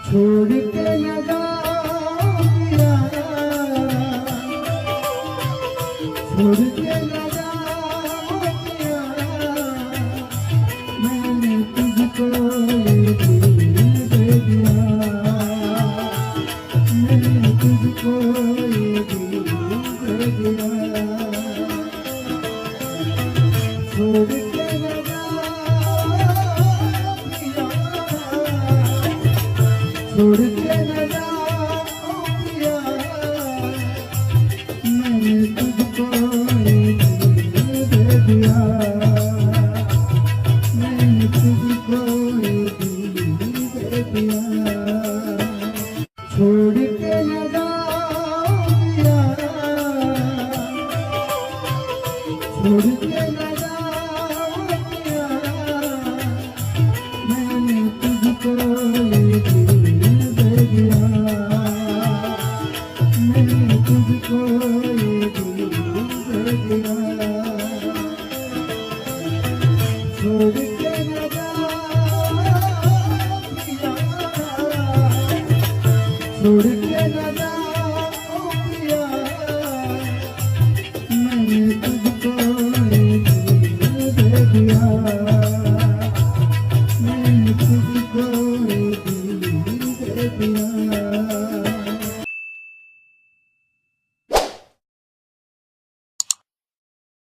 छोड़ के न जा पिया, छोड़ के न जा पिया, मैंने तुझको ये दिल दे दिया, मैंने तुझको ये दिल दे दिया। छोड़ के न जा पिया, छोड़ के न जा पिया, मैंने तुझको ये दिल दे दिया, मैंने तुझको ये दिल दे दिया। छोड़ के न जा पिया, छोड़ के न जा पिया, मैंने तुझको ये दिल दे दिया, मैंने तुझको ये दिल दे दिया। छोड़ के न जा पिया, छोड़ के न जा